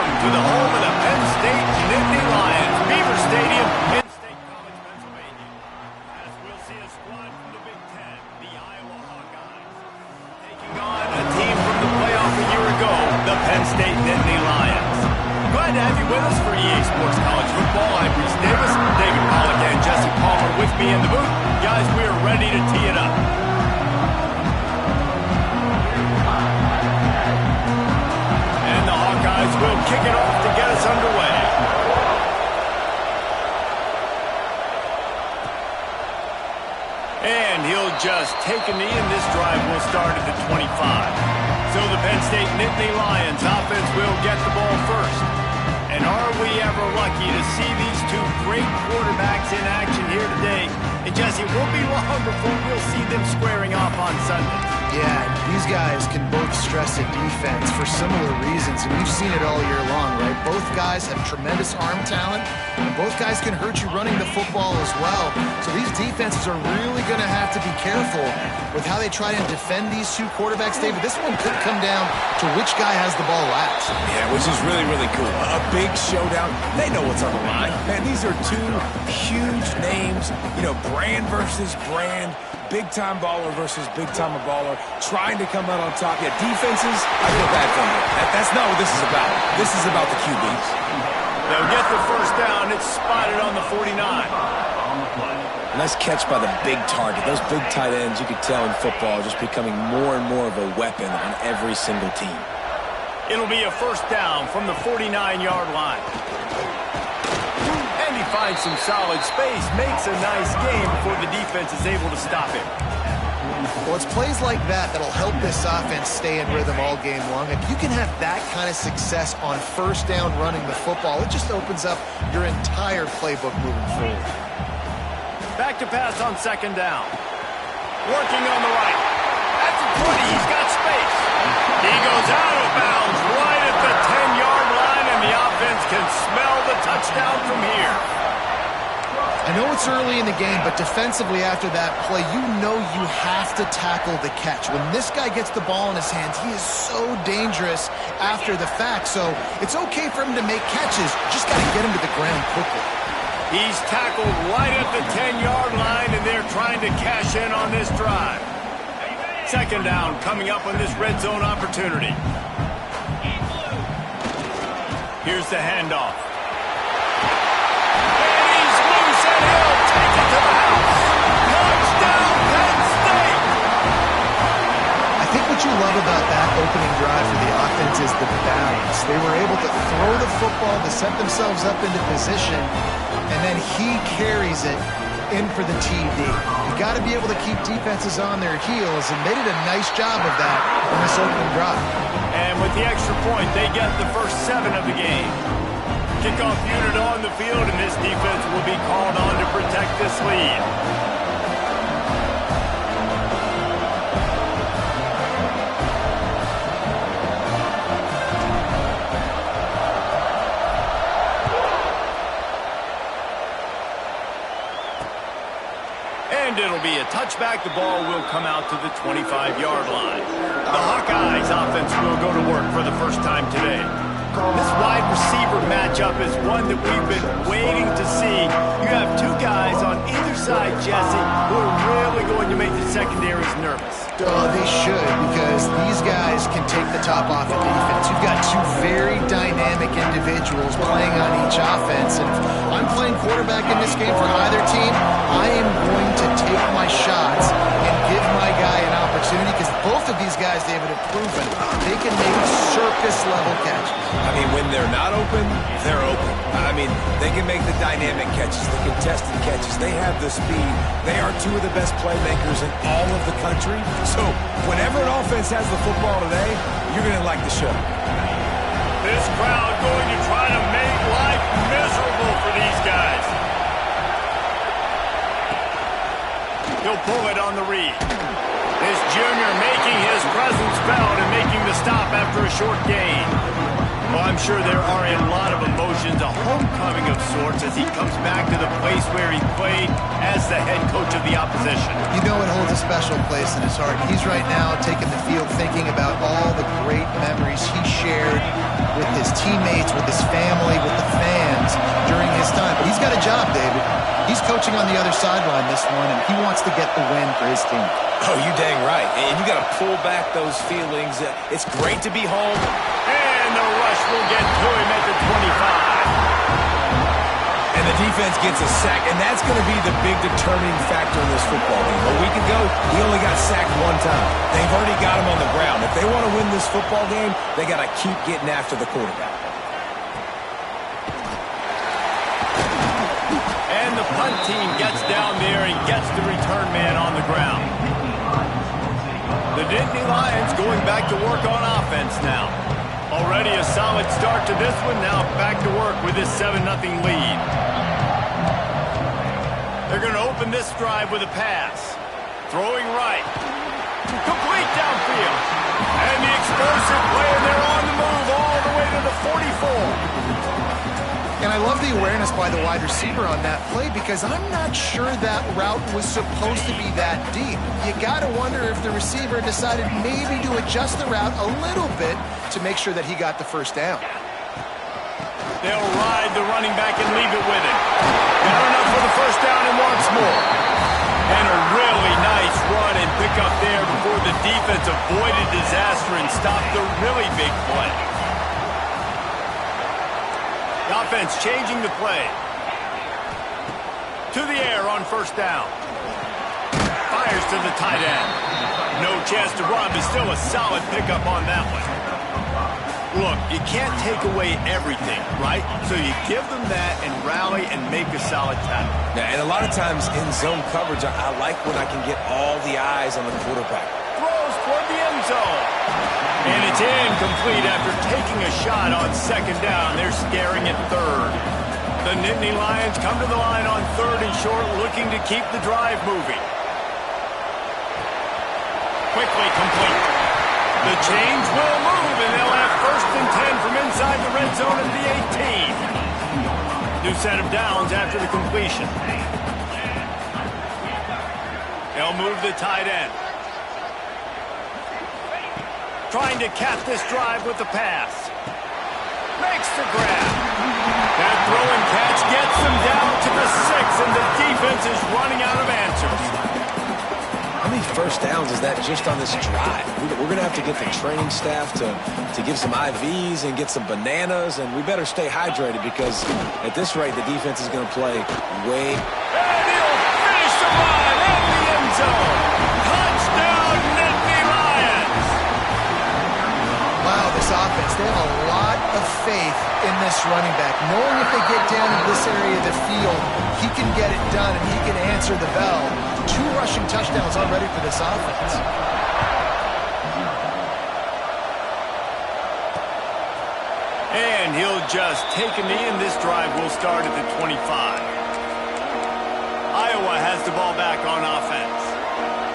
welcome to the home of the Penn State Nittany Lions, Beaver Stadium, Penn State College, Pennsylvania. As we'll see a squad from the Big Ten, the Iowa Hawkeyes, taking on a team from the playoff a year ago, the Penn State Nittany Lions. Glad to have you with us for EA Sports College Football. I'm Reese Davis, David Pollock, and Jesse Palmer with me in the booth. Guys, we are ready to tee it up. We'll kick it off to get us underway. And he'll just take a knee, and this drive will start at the 25. So the Penn State Nittany Lions offense will get the ball first. And are we ever lucky to see these two great quarterbacks in action here today? And Jesse, it won't be long before we'll see them squaring off on Sunday. Yeah, these guys can both stress a defense for similar reasons, and we've seen it all year long, right? Both guys have tremendous arm talent, and both guys can hurt you running the football as well. So these defenses are really going to have to be careful with how they try and defend these two quarterbacks, David. This one could come down to which guy has the ball last. Yeah, which is really, really cool. A big showdown. They know what's on the line. Man, these are two huge names, you know, brand versus brand. Big-time baller versus big-time baller, trying to come out on top. Yeah, defenses, I feel bad for them. That's not what this is about. This is about the QBs. They'll get the first down. It's spotted on the 49. Nice catch by the big target. Those big tight ends, you could tell in football, are just becoming more and more of a weapon on every single team. It'll be a first down from the 49-yard line. And he finds some solid space, makes a nice game before the defense is able to stop him. Well, it's plays like that that'll help this offense stay in rhythm all game long. If you can have that kind of success on first down running the football, it just opens up your entire playbook moving forward. Back to pass on second down. Working on the right. At the 20, he's got space. He goes out of bounds right at the 10-yard line, and the offense can smell the touchdown from here. I know it's early in the game, but defensively after that play, you know you have to tackle the catch. When this guy gets the ball in his hands, he is so dangerous after the fact. So it's okay for him to make catches. Just got to get him to the ground quickly. He's tackled right at the 10-yard line, and they're trying to cash in on this drive. Second down coming up on this red zone opportunity. Here's the handoff. And he's loose, and he'll take it to the house. Touchdown, Penn State! I think what you love about that opening drive for the offense is the balance. They were able to throw the football to set themselves up into position, and then he carries it in for the TD. You got to be able to keep defenses on their heels, and they did a nice job of that on this opening drive. And with the extra point, they get the first 7 of the game. Kickoff unit on the field, and this defense will be called on to protect this lead. And it'll be a touchback. The ball will come out to the 25-yard line. The Hawkeyes offense will go to work for the first time today. This wide receiver matchup is one that we've been waiting to see. You have two guys on either side, Jesse, who are really going to make the secondaries nervous. Oh, they should, because these guys can take the top off of defense. You've got two very dynamic individuals playing on each offense, and if I'm playing quarterback in this game for either team, I am going to take my shots and give my guy an opportunity, because both of these guys, David, have proven they can make circus-level catches. I mean, when they're not open, they're open. I mean, they can make the dynamic catches, the contested catches. They have the speed. They are two of the best playmakers in all of the country. So whenever an offense has the football today, you're going to like the show. This crowd going to try to make life miserable for these guys. He'll pull it on the read. This junior making his presence felt and making the stop after a short gain. Well, I'm sure there are a lot of emotions, a homecoming of sorts as he comes back to the place where he played as the head coach of the opposition. You know it holds a special place in his heart. He's right now taking the field thinking about all the great memories he shared with his teammates, with his family, with the fans during his time. But he's got a job, David. He's coaching on the other sideline this one, and he wants to get the win for his team. Oh, you dang right. And you got to pull back those feelings. It's great to be home. And the rush will get to him at the 25. And the defense gets a sack, and that's going to be the big determining factor in this football game. A week ago, he only got sacked one time. They've already got him on the ground. If they want to win this football game, they got to keep getting after the quarterback. And the punt team gets down there and gets the return man on the ground. The Nittany Lions going back to work on offense now. Already a solid start to this one. Now back to work with this 7-0 lead. They're going to open this drive with a pass. Throwing right. Complete downfield. And the explosive play, and they're on the move all the way to the 44. And I love the awareness by the wide receiver on that play because I'm not sure that route was supposed to be that deep. You got to wonder if the receiver decided maybe to adjust the route a little bit to make sure that he got the first down. They'll ride the running back and leave it with him. Got enough for the first down and wants more. And a really nice run and pick up there before the defense avoided disaster and stopped the really big play. The offense changing the play. To the air on first down. Fires to the tight end. No chance to run, but still a solid pickup on that one. Look, you can't take away everything, right? So you give them that and rally and make a solid tackle. Yeah, and a lot of times in zone coverage, I like when I can get all the eyes on the quarterback. Throws toward the end zone. And it's incomplete after taking a shot on second down. They're staring at third. The Nittany Lions come to the line on 3rd and short, looking to keep the drive moving. Quickly complete. The chains will move, and they'll have 1st and 10 from inside the red zone at the 18. New set of downs after the completion. They'll move the tight end. Trying to cap this drive with the pass. Makes the grab. That throw and catch gets them down to the 6, and the defense is running out of answers. How many first downs is that just on this drive? We're going to have to get the training staff to give some IVs and get some bananas, and we better stay hydrated because at this rate, the defense is going to play way. And he'll finish the run in the end zone. Touchdown, Nittany Lions. Wow, this offense, they have a lot of faith in this running back. Knowing if they get down in this area of the field, he can get it done and he can answer the bell. 2 rushing touchdowns already for this offense. And he'll just take a knee, and this drive will start at the 25. Iowa has the ball back on offense.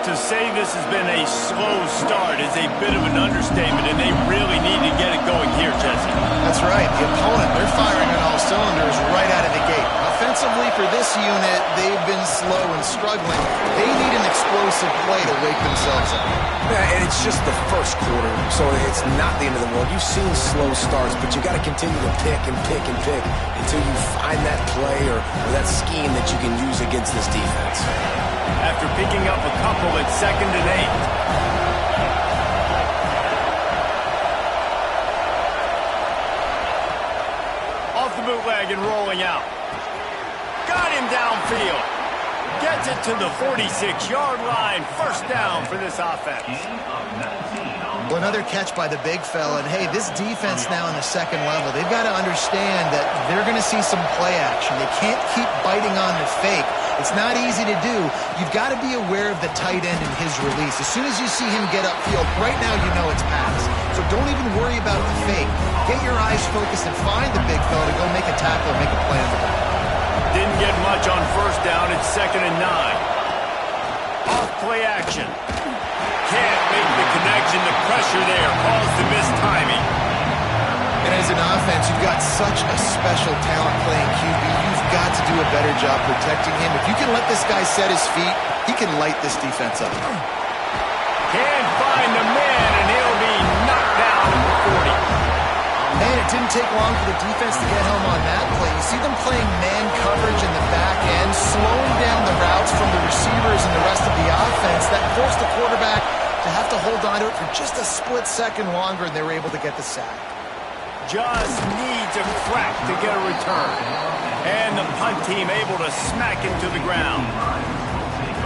To say this has been a slow start is a bit of an understatement, and they really need to get it going here, Jesse. That's right. The opponent, they're firing on all cylinders right out of the gate. Offensively for this unit, they've been slow and struggling. They need an explosive play to wake themselves up. Yeah, and it's just the first quarter, so it's not the end of the world. You've seen slow starts, but you got to continue to pick and pick and pick until you find that play or that scheme that you can use against this defense. After picking up a couple at 2nd and 8. Off the bootleg and rolling out. Got him downfield. Gets it to the 46-yard line. First down for this offense. Well, another catch by the big fella. And, hey, this defense now in the 2nd level, they've got to understand that they're going to see some play action. They can't keep biting on the fake. It's not easy to do. You've got to be aware of the tight end and his release. As soon as you see him get upfield, right now you know it's pass. So don't even worry about the fake. Get your eyes focused and find the big fella to go make a tackle or make a play on the ball. Didn't get much on first down. It's 2nd and 9. Off play action. Can't make the connection. The pressure there caused the missed timing. And as an offense, you've got such a special talent playing QB. You've got to do a better job protecting him. If you can let this guy set his feet, he can light this defense up. Can't find the man, and he'll be knocked down at the 40. Man, it didn't take long for the defense to get home on that play. You see them playing man coverage in the back end, slowing down the routes from the receivers and the rest of the offense. That forced the quarterback to have to hold on to it for just a split second longer, and they were able to get the sack. Just needs a crack to get a return. And the punt team able to smack it to the ground.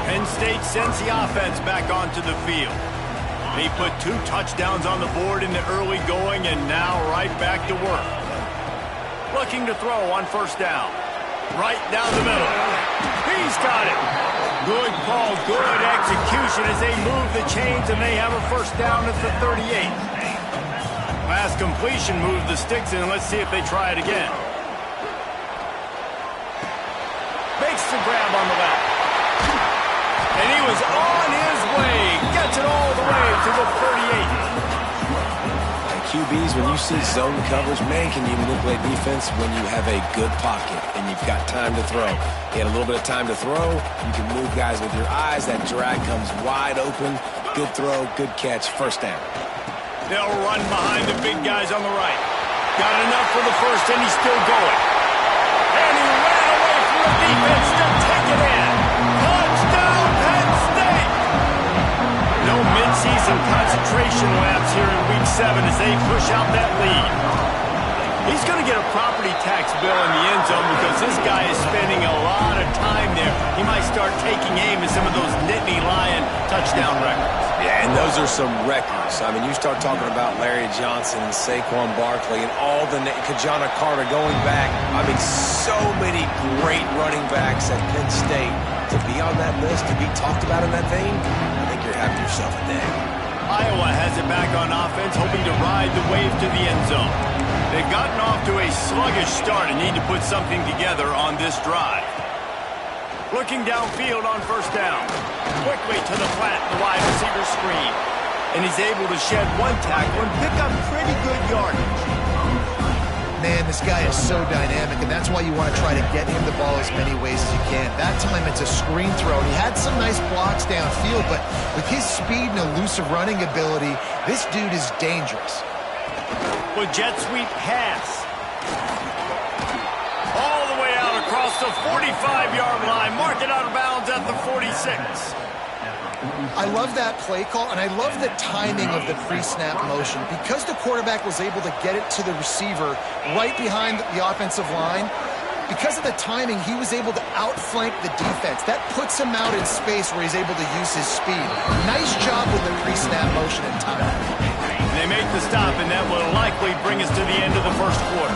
Penn State sends the offense back onto the field. They put 2 touchdowns on the board in the early going, and now right back to work. Looking to throw on first down. Right down the middle. He's got it. Good call, good execution as they move the chains, and they have a first down at the 38. Last completion moved the sticks in. Let's see if they try it again. Makes the grab on the left. And he was on his way. Gets it all the way to the 38. And QBs, when you see zone coverage, man, can you manipulate defense when you have a good pocket and you've got time to throw. He had a little bit of time to throw. You can move guys with your eyes. That drag comes wide open. Good throw, good catch, first down. They'll run behind the big guys on the right. Got enough for the first, and he's still going. And he ran away from the defense to take it in. Touchdown, Penn State! No midseason concentration laps here in Week 7 as they push out that lead. He's going to get a property tax bill in the end zone because this guy is spending a lot of time there. He might start taking aim at some of those Nittany Lion touchdown records. Yeah, and those are some records. I mean, you start talking about Larry Johnson, Saquon Barkley, and all the Kajana Carter going back. I mean, so many great running backs at Penn State. To be on that list, to be talked about in that vein, I think you're having yourself a day. Iowa has it back on offense, hoping to ride the wave to the end zone. They've gotten off to a sluggish start and need to put something together on this drive. Looking downfield on first down. Quickly to the flat, the wide receiver screen. And he's able to shed 1 tackle and pick up pretty good yardage. Man, this guy is so dynamic, and that's why you want to try to get him the ball as many ways as you can. That time it's a screen throw, and he had some nice blocks downfield, but with his speed and elusive running ability, this dude is dangerous. With jet sweep pass. All the way out across the 45-yard line. Mark it out of bounds at the 46. I love that play call, and I love the timing of the pre-snap motion. Because the quarterback was able to get it to the receiver right behind the offensive line, because of the timing, he was able to outflank the defense. That puts him out in space where he's able to use his speed. Nice job with the pre-snap motion and timing. They make the stop, and that will likely bring us to the end of the first quarter.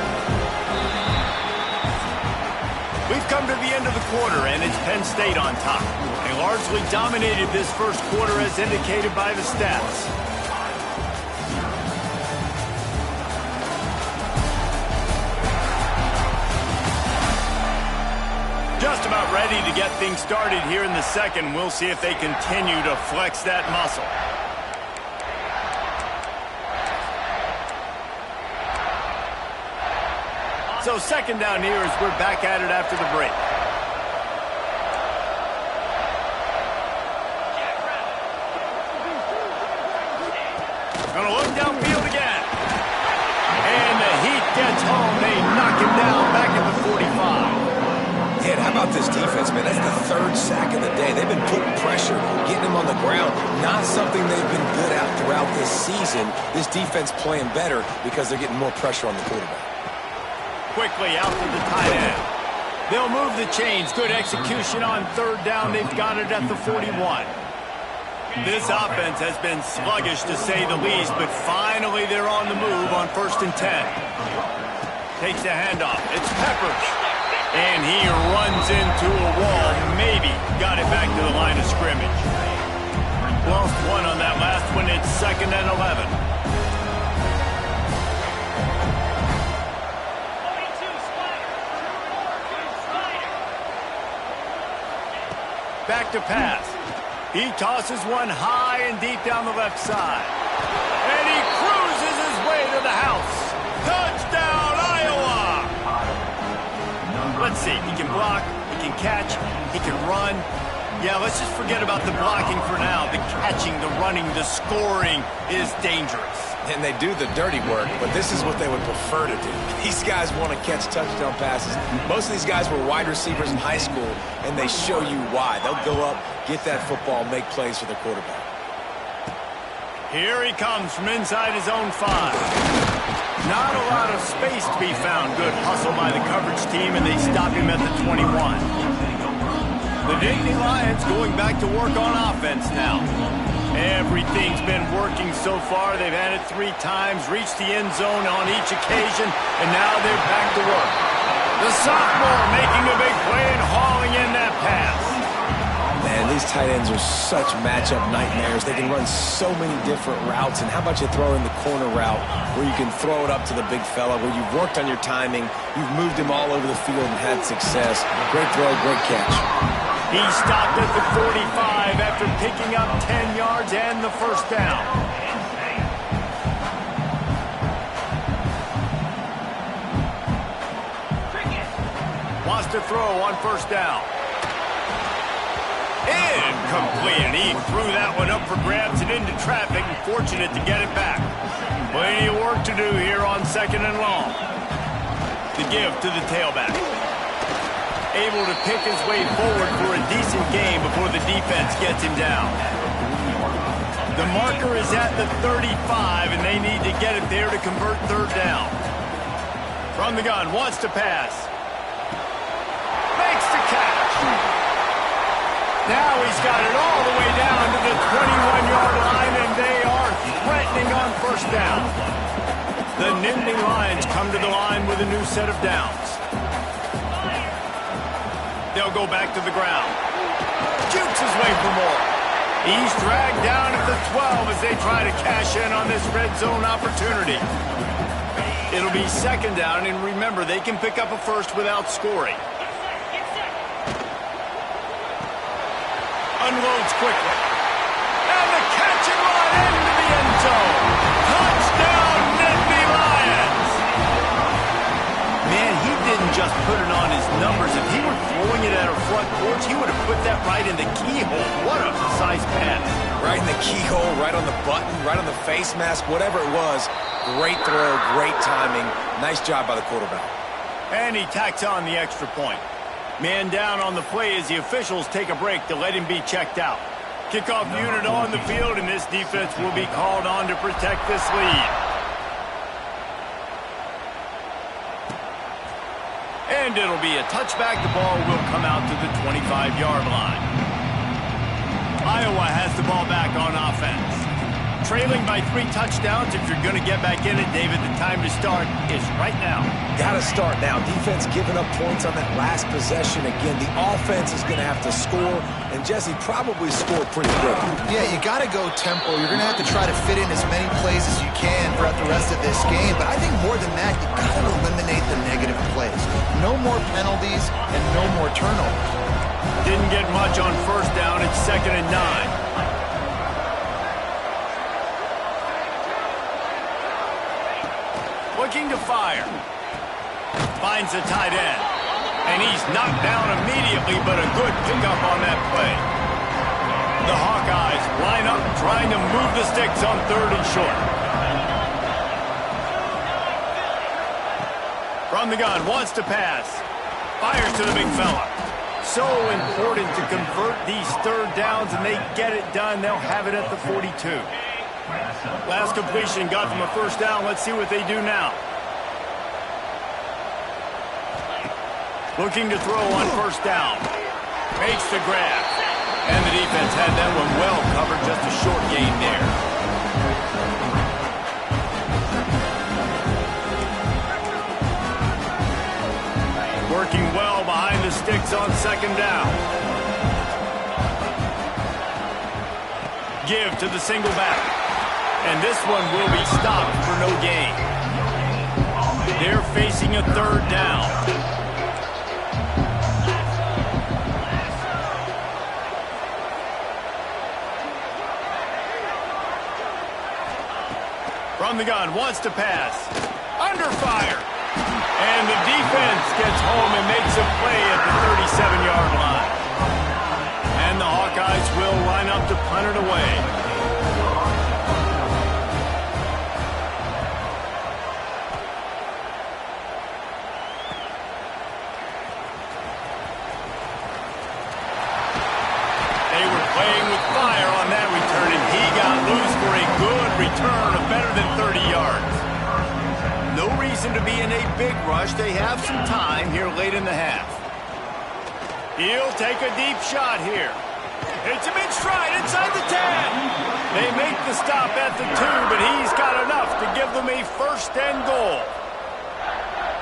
We've come to the end of the quarter, and it's Penn State on top. They largely dominated this first quarter as indicated by the stats. Just about ready to get things started here in the second. We'll see if they continue to flex that muscle. So second down here as we're back at it after the break. Gonna look downfield again. And the heat gets home. They knock him down back at the 45. Yeah, and how about this defense, man? That's the 3rd sack of the day. They've been putting pressure, getting him on the ground. Not something they've been good at throughout this season. This defense playing better because they're getting more pressure on the quarterback. Quickly out to the tight end. They'll move the chains. Good execution on third down. They've got it at the 41. This offense has been sluggish to say the least, but finally they're on the move on 1st and 10. Takes the handoff. It's Peppers. And he runs into a wall. Maybe got it back to the line of scrimmage. Lost 1 on that last one. It's 2nd and 11. Back to pass. He tosses one high and deep down the left side. And he cruises his way to the house. Touchdown! Let's see. He can block, he can catch, he can run. Yeah, let's just forget about the blocking for now. The catching, the running, the scoring is dangerous. And they do the dirty work, but this is what they would prefer to do. These guys want to catch touchdown passes. Most of these guys were wide receivers in high school, and they show you why. They'll go up, get that football, make plays for the quarterback. Here he comes from inside his own 5. Not a lot of space to be found. Good hustle by the coverage team, and they stop him at the 21. The Nittany Lions going back to work on offense now. Everything's been working so far. They've had it 3 times, reached the end zone on each occasion, and now they're back to work. The sophomore making a big play and hauling in that pass. Man, these tight ends are such matchup nightmares. They can run so many different routes, and how about you throw in the corner route where you can throw it up to the big fella, where you've worked on your timing, you've moved him all over the field and had success. Great throw, great catch. He stopped at the 45 after picking up 10 yards and the first down. Wants to throw on first down. Incomplete, and he threw that one up for grabs and into traffic, and fortunate to get it back. Plenty of work to do here on 2nd and long. The give to the tailback. Able to pick his way forward for a decent game before the defense gets him down. The marker is at the 35, and they need to get it there to convert 3rd down. From the gun, wants to pass. Makes the catch. Now he's got it all the way down to the 21-yard line, and they are threatening on first down. The Nittany Lions come to the line with a new set of downs. They'll go back to the ground. Jukes his way for more. He's dragged down at the 12 as they try to cash in on this red zone opportunity. It'll be 2nd down, and remember, they can pick up a first without scoring. Unloads quickly. And the catch and run into the end zone. Touchdown, Nittany Lions! Man, he didn't just put it on his numbers. If he were throwing it at our front porch, he would have put that right in the keyhole. What a precise pass. Right in the keyhole, right on the button, right on the face mask, whatever it was. Great throw, great timing. Nice job by the quarterback. And he tacks on the extra point. Man down on the play as the officials take a break to let him be checked out. Kickoff unit on the field, and this defense will be called on to protect this lead. And it'll be a touchback. The ball will come out to the 25-yard line. Iowa has the ball back on offense. Trailing by 3 touchdowns. If you're going to get back in it, David, the time to start is right now. Got to start now. Defense giving up points on that last possession. Again, the offense is going to have to score, and Jesse probably score pretty quick. Yeah, you got to go tempo. You're going to have to try to fit in as many plays as you can throughout the rest of this game. But I think more than that, you got to eliminate the negative plays. No more penalties and no more turnovers. Didn't get much on first down. It's 2nd and 9. Looking to fire. Finds the tight end. And he's knocked down immediately, but a good pickup on that play. The Hawkeyes line up trying to move the sticks on 3rd and short. From the gun, wants to pass. Fires to the big fella. So important to convert these 3rd downs, and they get it done. They'll have it at the 42. Last completion got them a first down. Let's see what they do now. Looking to throw on first down. Makes the grab. And the defense had that one well covered. Just a short gain there. Working well behind the sticks on 2nd down. Give to the single back. And this one will be stopped for no gain. They're facing a 3rd down. From the gun, wants to pass. Under fire. And the defense gets home and makes a good return of better than 30 yards. No reason to be in a big rush. They have some time here late in the half. He'll take a deep shot here. Hits him in stride inside the 10. They make the stop at the 2, but he's got enough to give them a first and goal.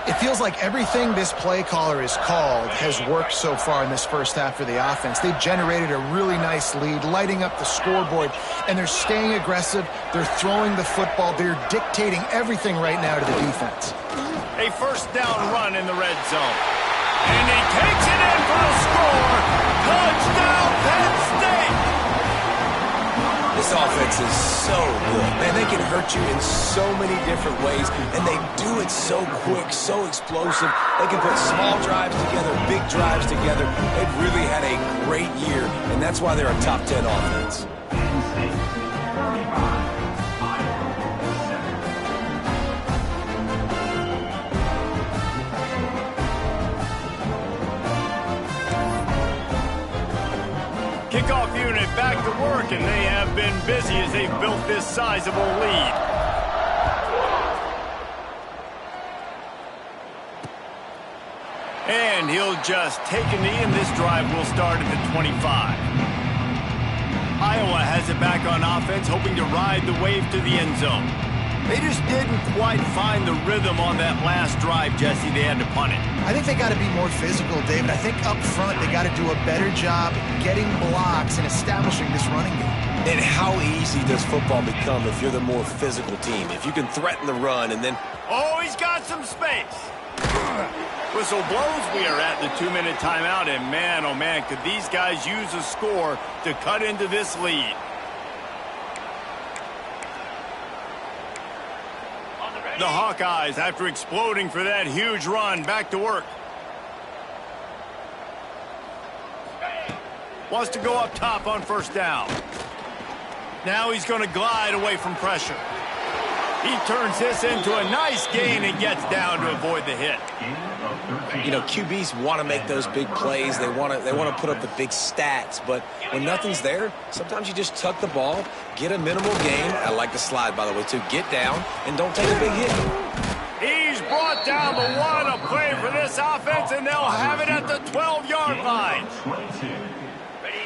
It feels like everything this play caller has called has worked so far in this first half for the offense. They've generated a really nice lead, lighting up the scoreboard, and they're staying aggressive. They're throwing the football. They're dictating everything right now to the defense. A first down run in the red zone. And he takes it in for a score. Touchdown, Penn State! This offense is so good. Man, they can hurt you in so many different ways, and they do it so quick, so explosive. They can put small drives together, big drives together. They've really had a great year, and that's why they're a top 10 offense. Kickoff unit back to work, and they have been busy as they've built this sizable lead. And he'll just take a knee, and this drive will start at the 25. Iowa has it back on offense, hoping to ride the wave to the end zone. They just didn't quite find the rhythm on that last drive, Jesse. They had to punt it. I think they got to be more physical, David. I think up front they got to do a better job getting blocks and establishing this running game. And how easy does football become if you're the more physical team? If you can threaten the run and then... Oh, he's got some space. Whistle blows. We are at the 2-minute timeout, and man, oh man, could these guys use a score to cut into this lead. The Hawkeyes, after exploding for that huge run, back to work. Wants to go up top on first down. Now he's going to glide away from pressure. He turns this into a nice gain and gets down to avoid the hit. You know, QBs want to make those big plays. They want to put up the big stats. But when nothing's there, sometimes you just tuck the ball, get a minimal gain. I like the slide, by the way, too. Get down and don't take a big hit. He's brought down the one. A play for this offense, and they'll have it at the 12-yard line.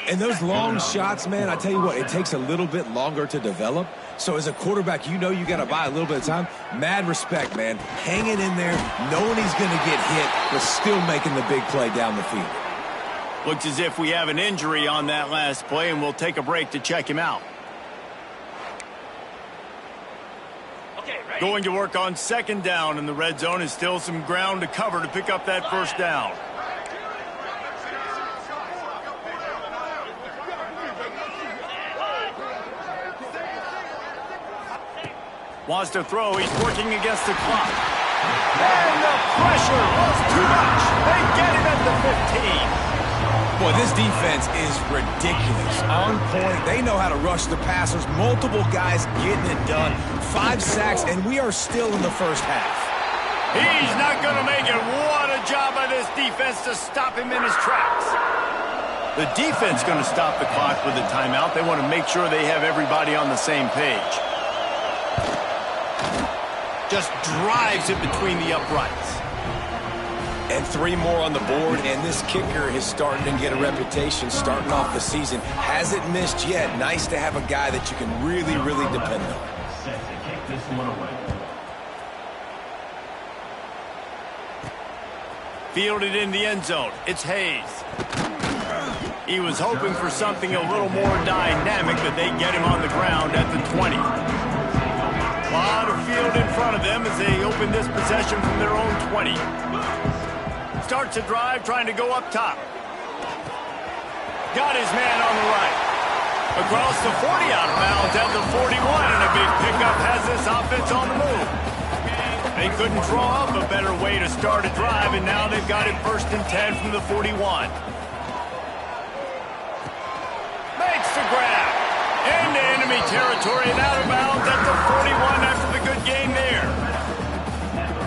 And those long shots, man, I tell you what, it takes a little bit longer to develop. So as a quarterback, you know you got to buy a little bit of time. Mad respect, man. Hanging in there, knowing he's going to get hit, but still making the big play down the field. Looks as if we have an injury on that last play, and we'll take a break to check him out. Going to work on second down in the red zone. Is still some ground to cover to pick up that first down. Wants to throw. He's working against the clock. And the pressure was too much. They get him at the 15. Boy, this defense is ridiculous. On point. They know how to rush the passers. Multiple guys getting it done. 5 sacks, and we are still in the first half. He's not going to make it. What a job by this defense to stop him in his tracks. The defense going to stop the clock with a timeout. They want to make sure they have everybody on the same page. Just drives it between the uprights. And 3 more on the board, and this kicker is starting to get a reputation starting off the season. Hasn't missed yet. Nice to have a guy that you can really, really depend on. Fielded in the end zone. It's Hayes. He was hoping for something a little more dynamic, but they get him on the ground at the 20. A lot of field in front of them as they open this possession from their own 20. Starts a drive trying to go up top. Got his man on the right. Across the 40 out of bounds at the 41, and a big pickup has this offense on the move. They couldn't draw up a better way to start a drive, and now they've got it 1st and 10 from the 41. Makes the grab. Into enemy territory and out of bounds at the 41 after the good game there.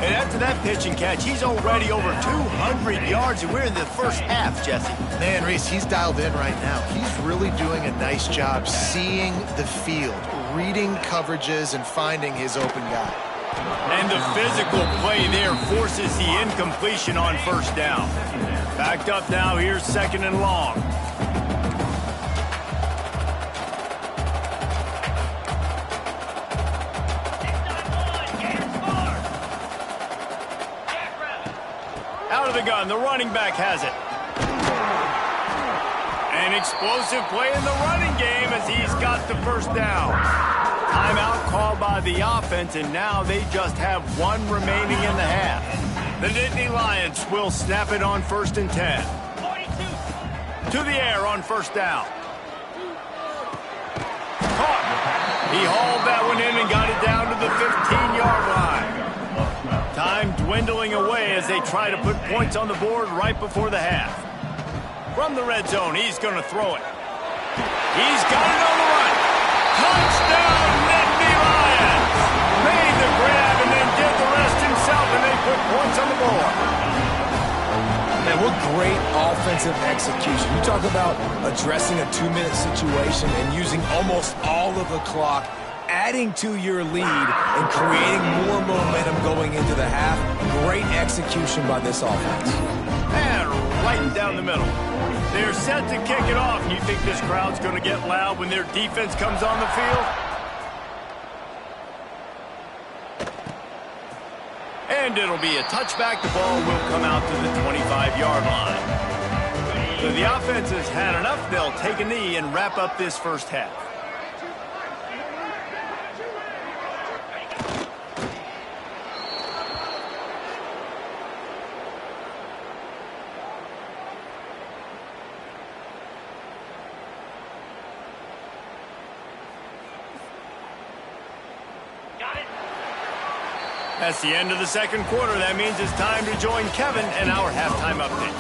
And after that pitch and catch, he's already over 200 yards, and we're in the first half, Jesse. Man, Reese, he's dialed in right now. He's really doing a nice job seeing the field, reading coverages and finding his open guy. And the physical play there forces the incompletion on first down. Backed up now, here's 2nd and long. Out of the gun, the running back has it. An explosive play in the running game as he's got the first down. Timeout called by the offense, and now they just have 1 remaining in the half. The Nittany Lions will snap it on 1st and 10. To the air on first down. Caught. He hauled that one in and got it down to the 15-yard line. Time dwindling away as they try to put points on the board right before the half. From the red zone, he's going to throw it. He's got it on the run. Touchdown, Nittany Lions! Made the grab and then did the rest himself, and they put points on the board. Man, what great offensive execution. You talk about addressing a 2-minute situation and using almost all of the clock, adding to your lead and creating more momentum going into the half. Great execution by this offense. And right down the middle. They're set to kick it off. And you think this crowd's going to get loud when their defense comes on the field? And it'll be a touchback. The ball will come out to the 25-yard line. So the offense has had enough. They'll take a knee and wrap up this first half. That's the end of the second quarter. That means it's time to join Kevin and our halftime update.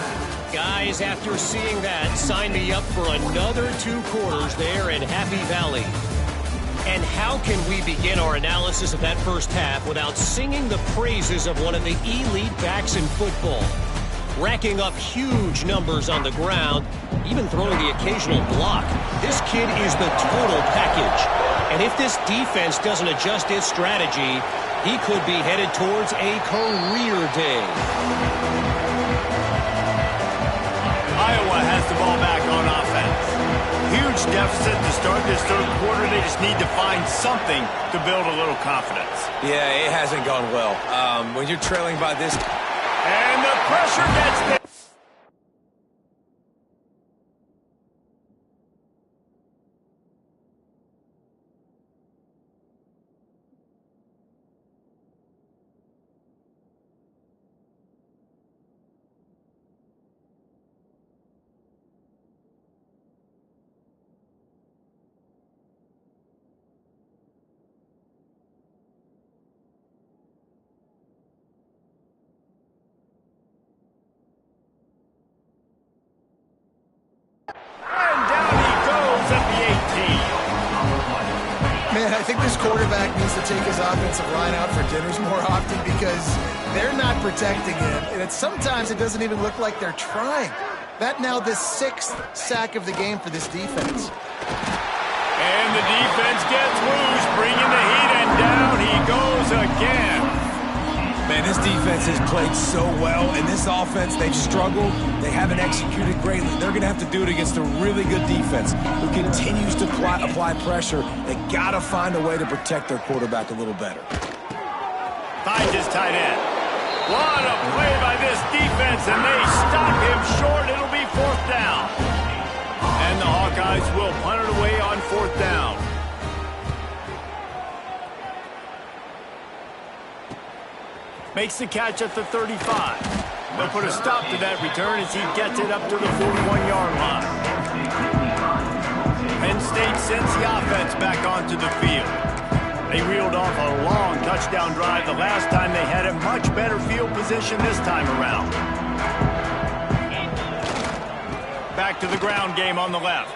Guys, after seeing that, sign me up for another 2 quarters there in Happy Valley. And how can we begin our analysis of that first half without singing the praises of one of the elite backs in football? Racking up huge numbers on the ground, even throwing the occasional block. This kid is the total package. And if this defense doesn't adjust its strategy, he could be headed towards a career day. Iowa has the ball back on offense. Huge deficit to start this third quarter. They just need to find something to build a little confidence. Yeah, it hasn't gone well. When you're trailing by this... And the pressure gets there. Man, I think this quarterback needs to take his offensive line out for dinners more often because they're not protecting him. And sometimes it doesn't even look like they're trying. That now the 6th sack of the game for this defense. And the defense gets loose, bringing the heat, and down he goes again. Man, this defense has played so well, and this offense, they've struggled. They haven't executed greatly. They're going to have to do it against a really good defense who continues to apply pressure. They got to find a way to protect their quarterback a little better. Finds his tight end. What a play by this defense, and they stop him short. It'll be 4th down. And the Hawkeyes will punt it away on 4th down. Makes the catch at the 35. They'll put a stop to that return as he gets it up to the 41-yard line. Penn State sends the offense back onto the field. They reeled off a long touchdown drive the last time. They had a much better field position this time around. Back to the ground game on the left.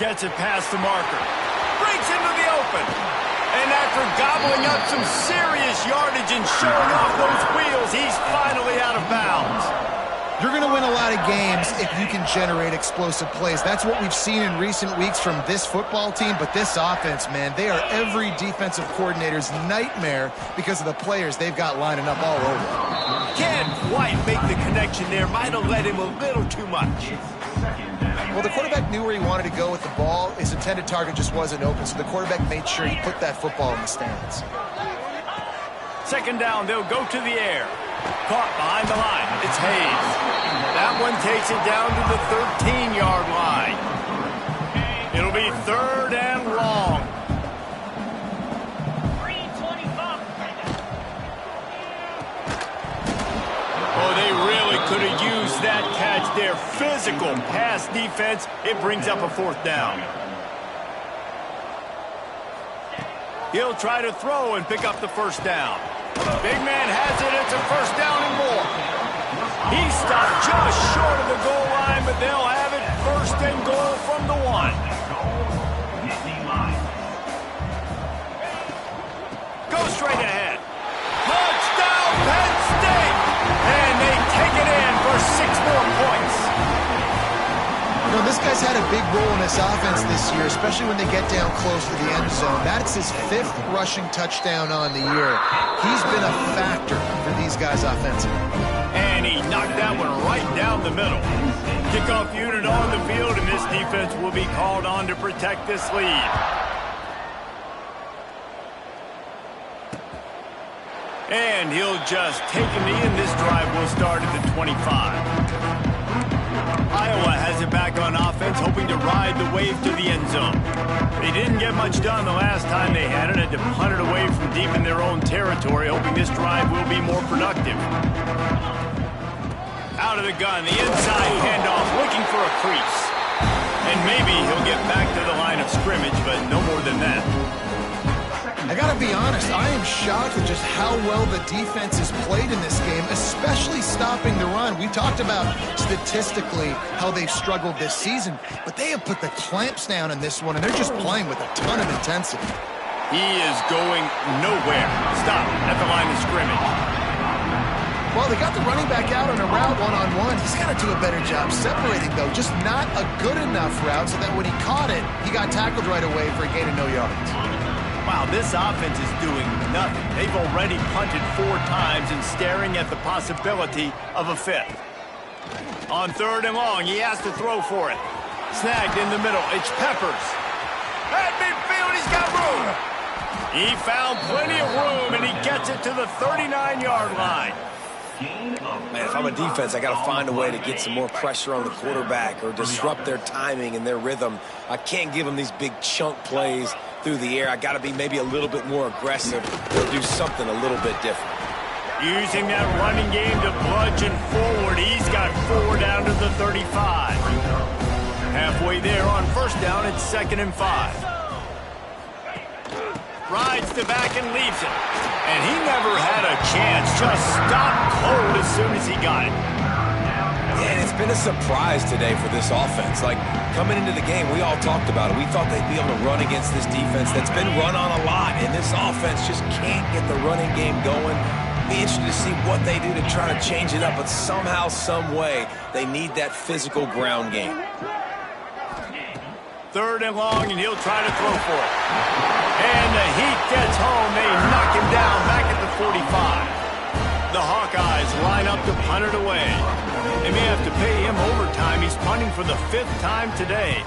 Gets it past the marker. Breaks into the open. And after gobbling up some serious yardage and showing off those wheels, he's finally out of bounds. You're going to win a lot of games if you can generate explosive plays. That's what we've seen in recent weeks from this football team, but this offense, man, they are every defensive coordinator's nightmare because of the players they've got lining up all over. Can't quite make the connection there. Might have let him a little too much. Well, the quarterback knew where he wanted to go with the ball. His intended target just wasn't open, so the quarterback made sure he put that football in the stands. Second down, they'll go to the air. Caught behind the line. It's Hayes. That one takes it down to the 13-yard line. It'll be third and long. Oh, they really could have used that catch there. Physical pass defense. It brings up a fourth down. He'll try to throw and pick up the first down. Big man has it. It's a first down and more. He stopped just short of the goal line, but they'll have it first and goal from the 1. Go straight ahead. Touchdown, Penn State! And they take it in for 6 more points. You know, this guy's had a big role in this offense this year, especially when they get down close to the end zone. That's his 5th rushing touchdown on the year. He's been a factor for these guys offensively. And he knocked that one right down the middle. Kickoff unit on the field, and this defense will be called on to protect this lead. And he'll just take a knee, and this drive will start at the 25. Iowa has it back on offense, hoping to ride the wave to the end zone. They didn't get much done the last time they had it, had to punt it away from deep in their own territory, hoping this drive will be more productive. Out of the gun, the inside handoff, looking for a crease. And maybe he'll get back to the line of scrimmage, but no more than that. I gotta be honest, I am shocked at just how well the defense has played in this game, especially stopping the run. We talked about statistically how they've struggled this season, but they have put the clamps down in this one, and they're just playing with a ton of intensity. He is going nowhere. Stop at the line of scrimmage. Well, they got the running back out on a route one-on-one. He's got to do a better job separating, though. Just not a good enough route so that when he caught it, he got tackled right away for a gain of no yards. Wow, this offense is doing nothing. They've already punted 4 times and staring at the possibility of a 5th. On third and long, he has to throw for it. Snagged in the middle. It's Peppers. At midfield, he's got room. He found plenty of room, and he gets it to the 39-yard line. Man, if I'm a defense, I got to find a way to get some more pressure on the quarterback or disrupt their timing and their rhythm. I can't give them these big chunk plays through the air. I got to be maybe a little bit more aggressive or do something a little bit different. Using that running game to bludgeon forward. He's got 4 down to the 35. Halfway there on first down, it's 2nd and 5. Rides the back and leaves it. And he never had a chance. Just stopped cold as soon as he got it. Yeah, and it's been a surprise today for this offense. Like, coming into the game, we all talked about it. We thought they'd be able to run against this defense that's been run on a lot, and this offense just can't get the running game going. Be interested to see what they do to try to change it up, but somehow, some way, they need that physical ground game. Third and long, and he'll try to throw for it. And the heat gets home. They knock him down back at the 45. The Hawkeyes line up to punt it away. They may have to pay him overtime. He's punting for the 5th time today.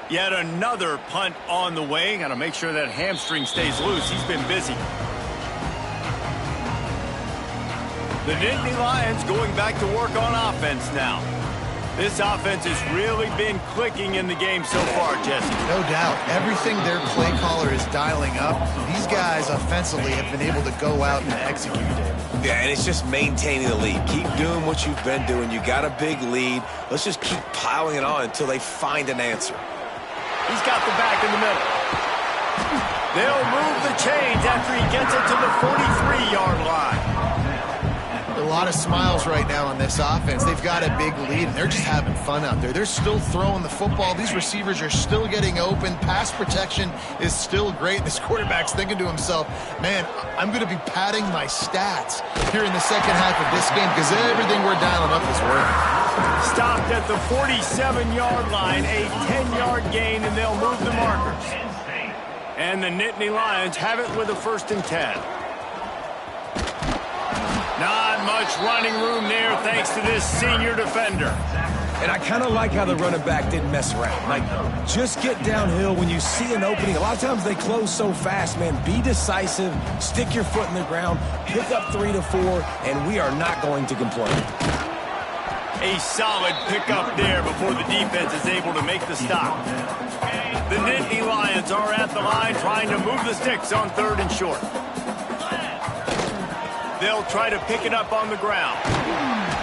Yet another punt on the way. Got to make sure that hamstring stays loose. He's been busy. The Nittany Lions going back to work on offense now. This offense has really been clicking in the game so far, Jesse. No doubt. Everything their play caller is dialing up, these guys offensively have been able to go out and execute it. Yeah, and it's just maintaining the lead. Keep doing what you've been doing. You got a big lead. Let's just keep piling it on until they find an answer. He's got the back in the middle. They'll move the chains after he gets it to the 43-yard line. A lot of smiles right now on this offense. They've got a big lead, and they're just having fun out there. They're still throwing the football. These receivers are still getting open. Pass protection is still great. This quarterback's thinking to himself, man, I'm going to be padding my stats here in the second half of this game because everything we're dialing up is working. Stopped at the 47-yard line, a 10-yard gain, and they'll move the markers. And the Nittany Lions have it with a 1st and 10. Not much running room there thanks to this senior defender. And I kind of like how the running back didn't mess around. Like, just get downhill when you see an opening. A lot of times they close so fast, man. Be decisive, stick your foot in the ground, pick up 3 to 4, and we are not going to complain. A solid pickup there before the defense is able to make the stop. The Nittany Lions are at the line trying to move the sticks on 3rd and short. They'll try to pick it up on the ground.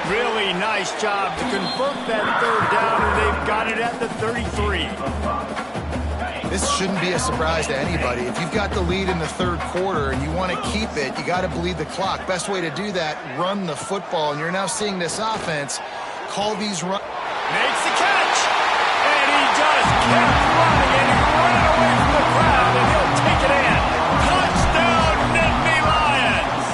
Really nice job to convert that 3rd down, and they've got it at the 33. This shouldn't be a surprise to anybody. If you've got the lead in the 3rd quarter and you want to keep it, you got to bleed the clock. Best way to do that, run the football. And you're now seeing this offense call these run. Makes the catch, and he just kept running, and he ran away from the crowd, and he'll take it in. Touchdown, Nittany Lions!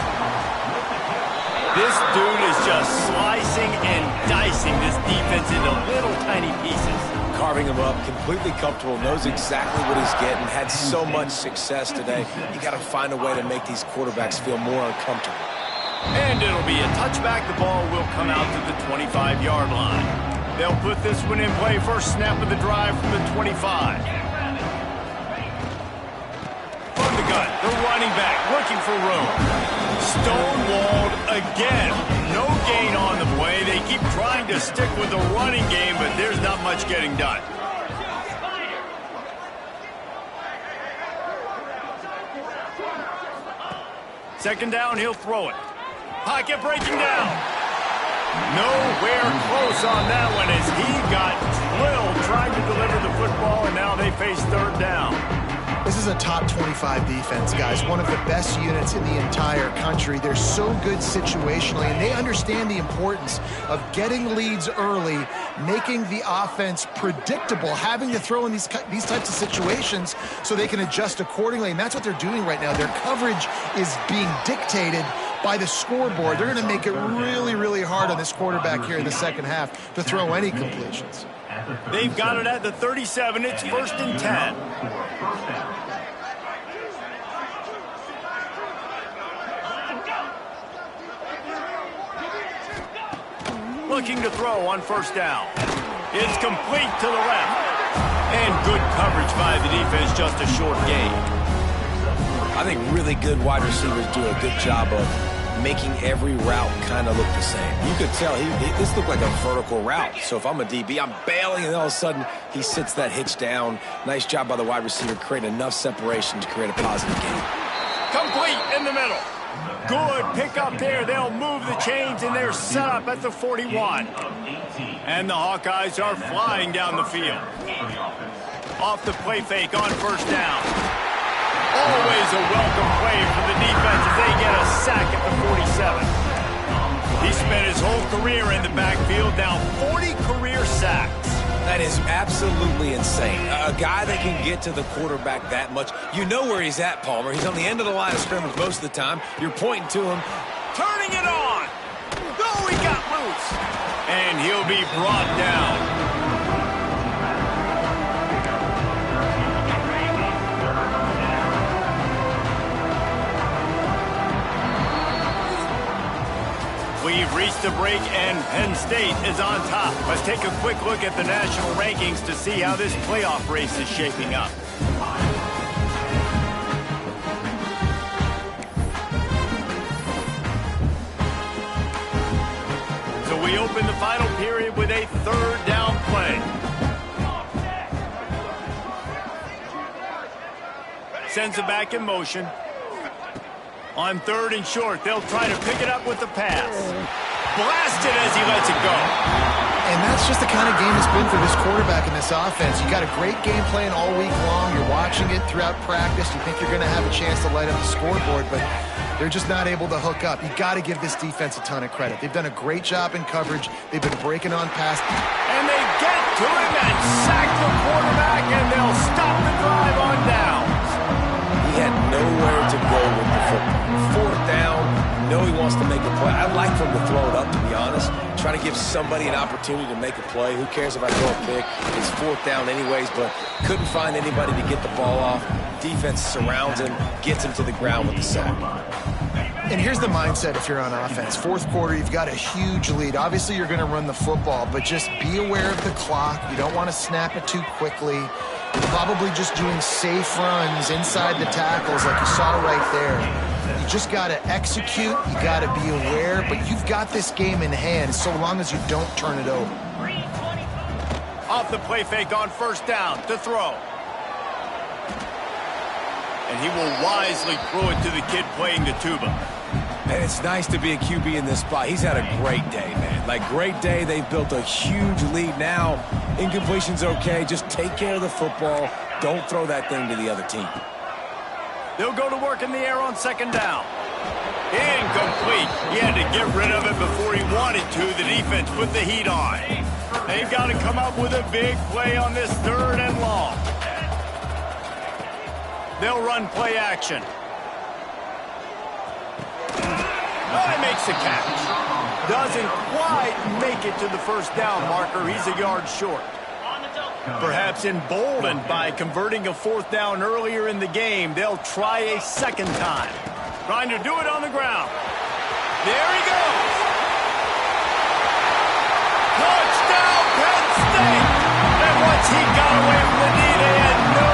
This dude is just slicing and dicing this defense into little tiny pieces. Carving him up, completely comfortable, knows exactly what he's getting, had so much success today. You got to find a way to make these quarterbacks feel more uncomfortable. And it'll be a touchback. The ball will come out to the 25-yard line. They'll put this one in play. First snap of the drive from the 25. From the gun, the running back looking for room. Stonewalled again. No gain on the play. They keep trying to stick with the running game, but there's not much getting done. Second down, he'll throw it. Pocket breaking down. Nowhere close on that one as he got drilled trying to deliver the football, and now they face 3rd down. This is a top 25 defense, guys. One of the best units in the entire country. They're so good situationally, and they understand the importance of getting leads early, making the offense predictable, having to throw in these types of situations so they can adjust accordingly, and that's what they're doing right now. Their coverage is being dictated by the scoreboard. They're going to make it really, really hard on this quarterback here in the second half to throw any completions. They've got it at the 37. It's 1st and 10. Looking to throw on 1st down. It's complete to the left. And good coverage by the defense, just a short gain. I think really good wide receivers do a good job of making every route kind of look the same. You could tell this looked like a vertical route. So if I'm a DB, I'm bailing, and all of a sudden he sits that hitch down. Nice job by the wide receiver, creating enough separation to create a positive gain. Complete in the middle. Good pickup there. They'll move the chains, and they're set up at the 41. And the Hawkeyes are flying down the field. Off the play fake on 1st down. Always a welcome play for the defense as they get a sack at the 47. He spent his whole career in the backfield, now 40 career sacks. That is absolutely insane. A guy that can get to the quarterback that much. You know where he's at, Palmer. He's on the end of the line of scrimmage most of the time. You're pointing to him. Turning it on. Oh, he got loose. And he'll be brought down. We've reached a break, and Penn State is on top. Let's take a quick look at the national rankings to see how this playoff race is shaping up. So we open the final period with a 3rd down play. Sends it back in motion. On 3rd and short, they'll try to pick it up with the pass. Blasted as he lets it go. And that's just the kind of game it's been for this quarterback in this offense. You got a great game plan all week long. You're watching it throughout practice. You think you're going to have a chance to light up the scoreboard, but They're just not able to hook up. You got to give this defense a ton of credit. They've done a great job in coverage. They've been breaking on pass. And they get to him and sack the quarterback, and they'll stop the drive on downs. He had nowhere to go with the football. 4th down, you know he wants to make a play. I'd like for him to throw it up, to be honest. Try to give somebody an opportunity to make a play. Who cares if I throw a pick? It's 4th down anyways, but couldn't find anybody to get the ball off. Defense surrounds him, gets him to the ground with the sack. And here's the mindset if you're on offense. 4th quarter, you've got a huge lead. Obviously, you're going to run the football, but just be aware of the clock. You don't want to snap it too quickly. You're probably just doing safe runs inside the tackles like you saw right there. You just got to execute. You got to be aware, but you've got this game in hand so long as you don't turn it over. Off the play fake on 1st down to throw. And he will wisely throw it to the kid playing the tuba. And it's nice to be a QB in this spot. He's had a great day, man. Like, great day. They've built a huge lead now. Incompletion's okay. Just take care of the football. Don't throw that thing to the other team. They'll go to work in the air on 2nd down. Incomplete. He had to get rid of it before he wanted to. The defense put the heat on. They've got to come up with a big play on this 3rd and long. They'll run play action. Oh, he makes the catch. Doesn't quite make it to the 1st down marker. He's a yard short. Perhaps emboldened by converting a 4th down earlier in the game, they'll try a 2nd time. Trying to do it on the ground. There he goes. Touchdown, Penn State. And once he got away from the knee, they had no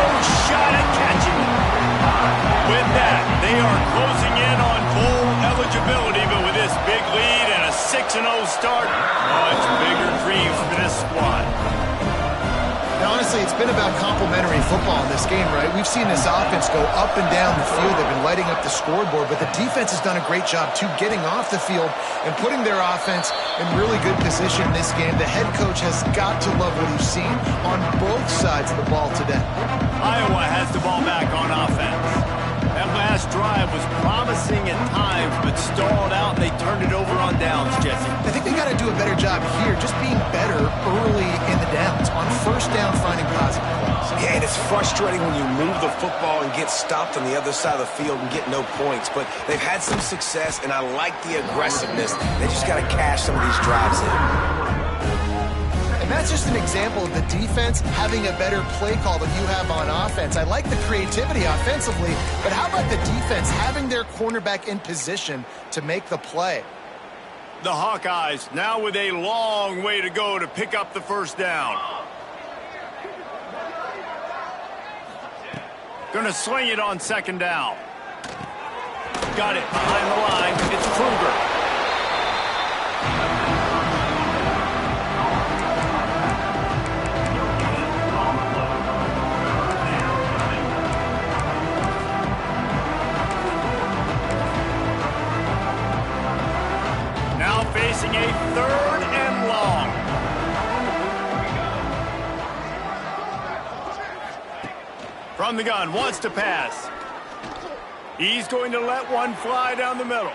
shot at catching him. With that, they are closing in on bowl eligibility, but with this big lead and a 6-0 start, much bigger dreams for this squad. Now, honestly, it's been about complementary football in this game, right? We've seen this offense go up and down the field. They've been lighting up the scoreboard, but the defense has done a great job, too, getting off the field and putting their offense in really good position in this game. The head coach has got to love what he's seen on both sides of the ball today. Iowa has the ball back on offense. That last drive was promising at times, but stalled out, and they turned it over on downs, Jesse. I think they got to do a better job here, just being better early in the downs. On 1st down, finding positive plays. Yeah, and it's frustrating when you move the football and get stopped on the other side of the field and get no points. But they've had some success, and I like the aggressiveness. They just got to cash some of these drives in. And that's just an example of the defense having a better play call than you have on offense. I like the creativity offensively, but how about the defense having their cornerback in position to make the play? The Hawkeyes now with a long way to go to pick up the 1st down. Gonna sling it on 2nd down. Got it behind the line. It's Kruger. Facing a 3rd and long. From the gun, wants to pass. He's going to let one fly down the middle.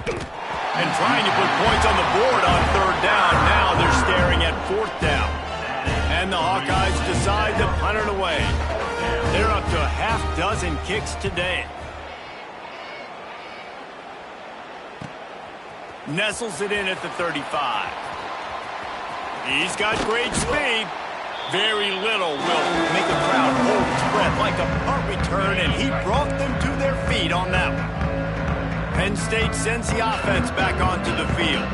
And trying to put points on the board on 3rd down. Now they're staring at 4th down. And the Hawkeyes decide to punt it away. They're up to a half-dozen kicks today. Nestles it in at the 35. He's got great speed. Very little will make a crowd hold its breath like a punt return, and he brought them to their feet on that one. Penn State sends the offense back onto the field.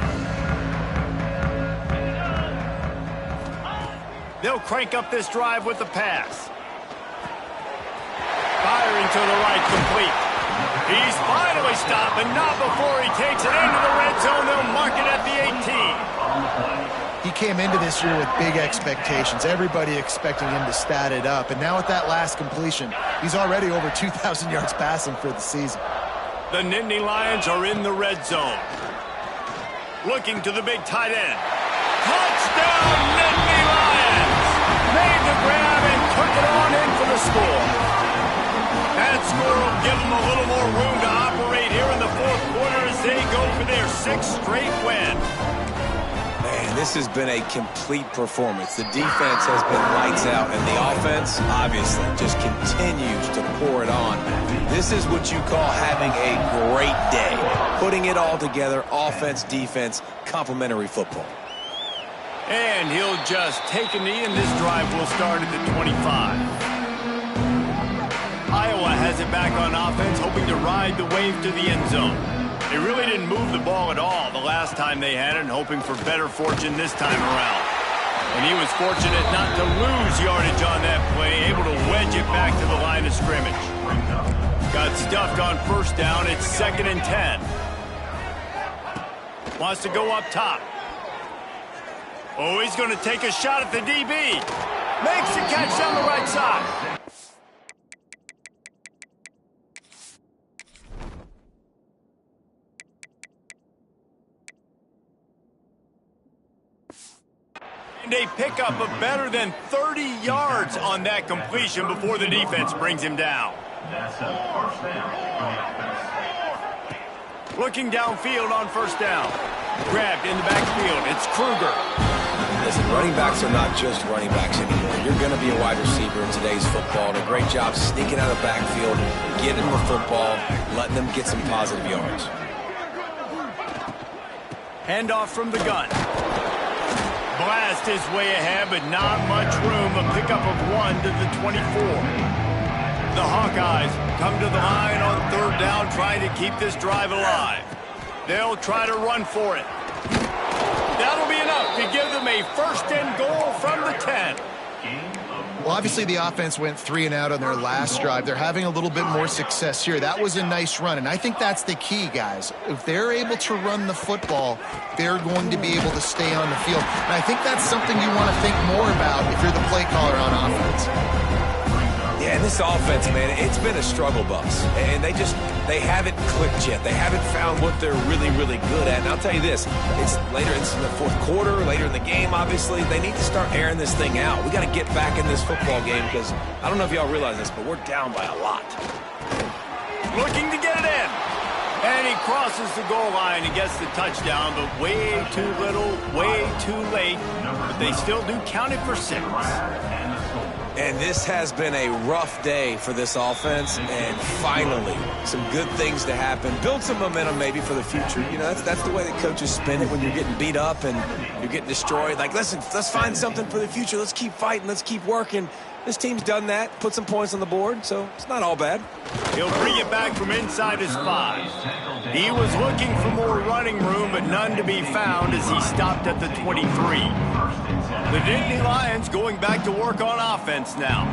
They'll crank up this drive with the pass. Firing to the right, complete. He's finally stopped, but not before he takes it into the red zone. They'll mark it at the 18. He came into this year with big expectations. Everybody expecting him to stat it up. And now with that last completion, he's already over 2,000 yards passing for the season. The Nittany Lions are in the red zone. Looking to the big tight end. Touchdown, Nittany Lions! Made the grab and took it on in for the score. That score will give them a little more room to operate here in the 6th straight win. Man, this has been a complete performance. The defense has been lights out, and the offense, obviously, just continues to pour it on. This is what you call having a great day. Putting it all together, offense, defense, complementary football. And he'll just take a knee, and this drive will start at the 25. Iowa has it back on offense, hoping to ride the wave to the end zone. They really didn't move the ball at all the last time they had it, and hoping for better fortune this time around. And he was fortunate not to lose yardage on that play, able to wedge it back to the line of scrimmage. Got stuffed on first down. It's 2nd and 10. Wants to go up top. Oh, he's going to take a shot at the DB. Makes the catch down the right side. And a pickup of better than 30 yards on that completion before the defense brings him down. Looking downfield on first down. Grabbed in the backfield. It's Kruger. Listen, running backs are not just running backs anymore. You're going to be a wide receiver in today's football. And a great job sneaking out of the backfield, getting them the football, letting them get some positive yards. Handoff from the gun. Blast his way ahead, but not much room. A pickup of 1 to the 24. The Hawkeyes come to the line on 3rd down, trying to keep this drive alive. They'll try to run for it. That'll be enough to give them a 1st and goal from the 10. Well, obviously the offense went 3 and out on their last drive. They're having a little bit more success here. That was a nice run, and I think that's the key, guys. If they're able to run the football, they're going to be able to stay on the field. And I think that's something you want to think more about if you're the play caller on offense. Yeah, and this offense, man, it's been a struggle bus. And they haven't clicked yet. They haven't found what they're really, really good at. And I'll tell you this, it's in the 4th quarter, later in the game, obviously. They need to start airing this thing out. We got to get back in this football game because I don't know if y'all realize this, but we're down by a lot. Looking to get it in. And he crosses the goal line and gets the touchdown, but way too little, way too late. But they still do count it for 6. And this has been a rough day for this offense, and finally, some good things to happen. Build some momentum maybe for the future. You know, that's the way that coaches spin it when you're getting beat up and you're getting destroyed. Like, listen, let's find something for the future. Let's keep fighting. Let's keep working. This team's done that, put some points on the board, so it's not all bad. He'll bring it back from inside his 5. He was looking for more running room, but none to be found as he stopped at the 23. The Nittany Lions going back to work on offense now.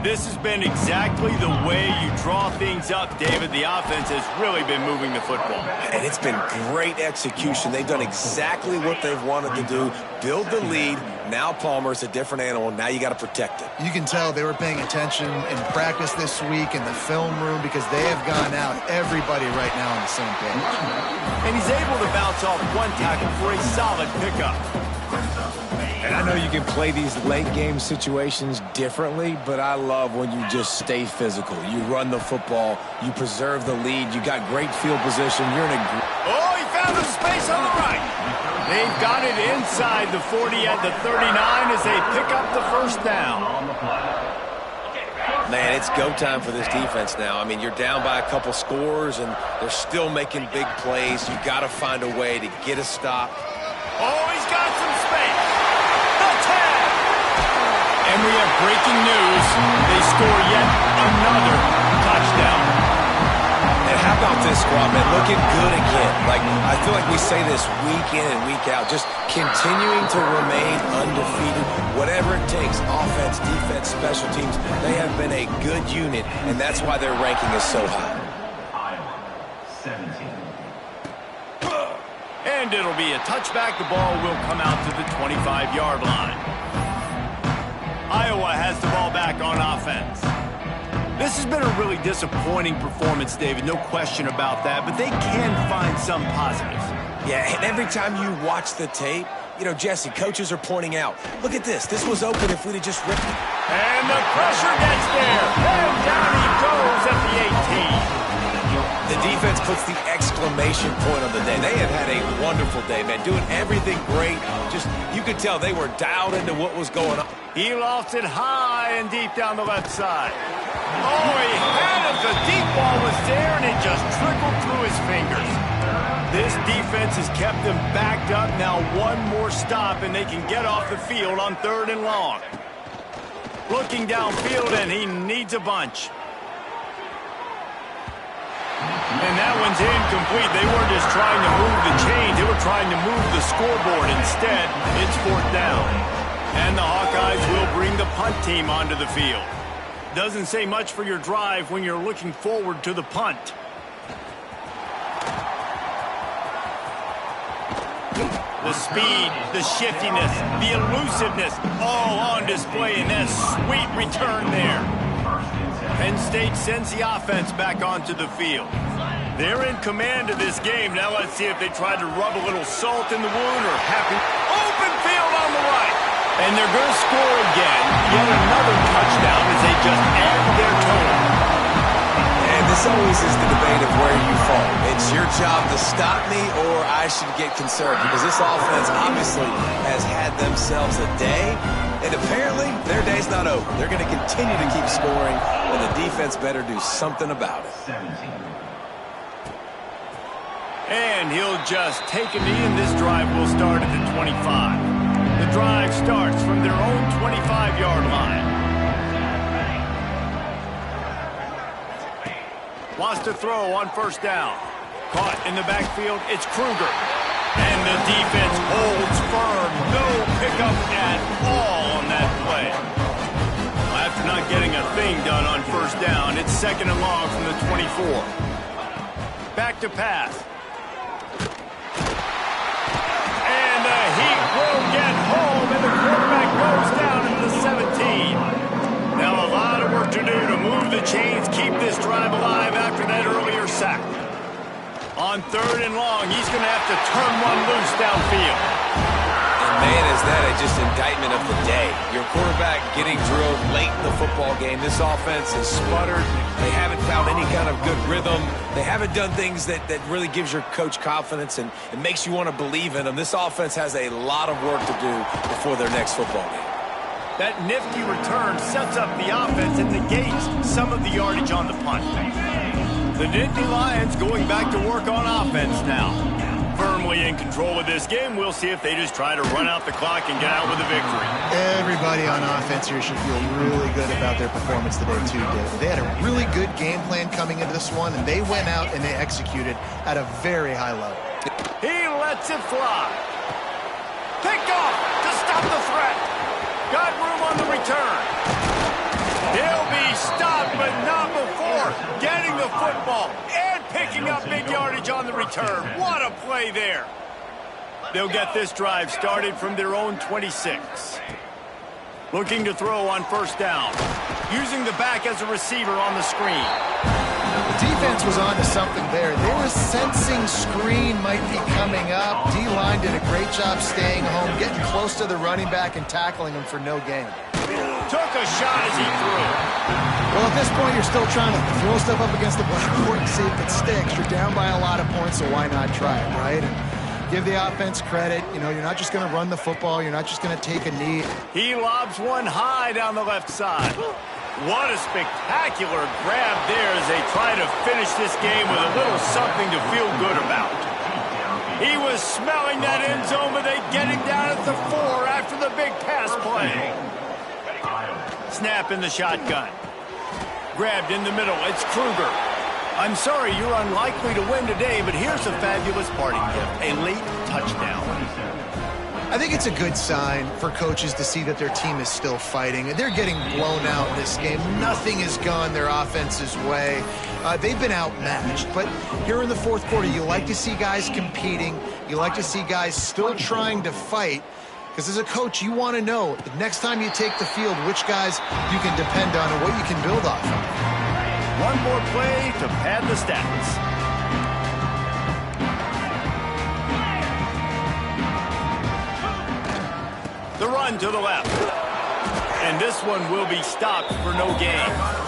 This has been exactly the way you draw things up, David. The offense has really been moving the football. And it's been great execution. They've done exactly what they've wanted to do. Build the lead. Now Palmer's a different animal. Now you got to protect it. You can tell they were paying attention in practice this week in the film room because they have gone out, everybody right now on the same page. And he's able to bounce off one tackle for a solid pickup. And I know you can play these late game situations differently, but I love when you just stay physical. You run the football, you preserve the lead, you got great field position. You're in a... Oh, he found the space on the right. They've got it inside the 40 at the 39 as they pick up the 1st down. Man, it's go time for this defense now. I mean, you're down by a couple scores, and they're still making big plays. You got to find a way to get a stop. Oh, he's got some space. The 10. And we have breaking news. They score yet another touchdown. And how about this squad, man? Looking good again. Like, I feel like we say this week in and week out. Just continuing to remain undefeated. Whatever it takes, offense, defense, special teams, they have been a good unit, and that's why their ranking is so high. And it'll be a touchback. The ball will come out to the 25-yard line. Iowa has the ball back on offense. This has been a really disappointing performance, David, no question about that, but they can find some positives. Yeah, and every time you watch the tape, you know, Jesse, coaches are pointing out, look at this. This was open if we'd have just ripped it. And the pressure gets there. And down he goes at the 18. The defense puts the exclamation point on the day. They have had a wonderful day, man, doing everything great. Just, you could tell they were dialed into what was going on. He lost it high and deep down the left side. Oh, he had it. The deep ball was there, and it just trickled through his fingers. This defense has kept them backed up. Now one more stop, and they can get off the field on 3rd and long. Looking downfield, and he needs a bunch. And that one's incomplete. They weren't just trying to move the chains. They were trying to move the scoreboard. Instead, it's 4th down. And the Hawkeyes will bring the punt team onto the field. Doesn't say much for your drive when you're looking forward to the punt. The speed, the shiftiness, the elusiveness, all on display in that sweet return there. Penn State sends the offense back onto the field. They're in command of this game. Now let's see if they try to rub a little salt in the wound or happy. Open field on the right. And they're going to score again. Yet another touchdown as they just add their total. And this always is the debate of where you fall. It's your job to stop me or I should get concerned because this offense obviously has had themselves a day. And apparently, their day's not over. They're going to continue to keep scoring, and the defense better do something about it. And he'll just take a knee, and this drive will start at the 25. The drive starts from their own 25-yard line. Wants to throw on 1st down. Caught in the backfield, it's Kruger. And the defense holds firm. No pickup at all on that play. After not getting a thing done on 1st down, it's 2nd and long from the 24. Back to pass. And the heat will get home, and the quarterback goes down into the 17. Now a lot of work to do to move the chains, keep this drive alive after that earlier sack. On 3rd and long, he's going to have to turn one loose downfield. And man, is that just indictment of the day. Your quarterback getting drilled late in the football game. This offense has sputtered. They haven't found any kind of good rhythm. They haven't done things that really gives your coach confidence and it makes you want to believe in them. This offense has a lot of work to do before their next football game. That nifty return sets up the offense and negates some of the yardage on the punt. The Nittany Lions going back to work on offense now. Firmly in control of this game. We'll see if they just try to run out the clock and get out with a victory. Everybody on offense here should feel really good about their performance today, too, David. They had a really good game plan coming into this one, and they went out and they executed at a very high level. He lets it fly. Pick off to stop the threat. Got room on the return. He'll be stopped, but not before getting the football and picking up big yardage on the return. What a play there. They'll get this drive started from their own 26. Looking to throw on 1st down. Using the back as a receiver on the screen. The defense was on to something there. They were sensing screen might be coming up. D-line did a great job staying home, getting close to the running back and tackling him for no gain. Took a shot as he threw. Well, at this point, you're still trying to throw stuff up against the blackboard and see if it sticks. You're down by a lot of points, so why not try it, right? And give the offense credit. You know, you're not just going to run the football. You're not just going to take a knee. He lobs one high down the left side. What a spectacular grab there as they try to finish this game with a little something to feel good about. He was smelling that end zone, but they get him down at the 4 after the big pass play. Snap in the shotgun. Grabbed in the middle. It's Kruger. I'm sorry you're unlikely to win today, but here's a fabulous parting gift. A late touchdown. I think it's a good sign for coaches to see that their team is still fighting. They're getting blown out in this game. Nothing has gone their offense's way. They've been outmatched. But here in the 4th quarter, you like to see guys competing. You like to see guys still trying to fight. Because as a coach, you want to know the next time you take the field, which guys you can depend on and what you can build off of. One more play to pad the stats. The run to the left. And this one will be stopped for no gain.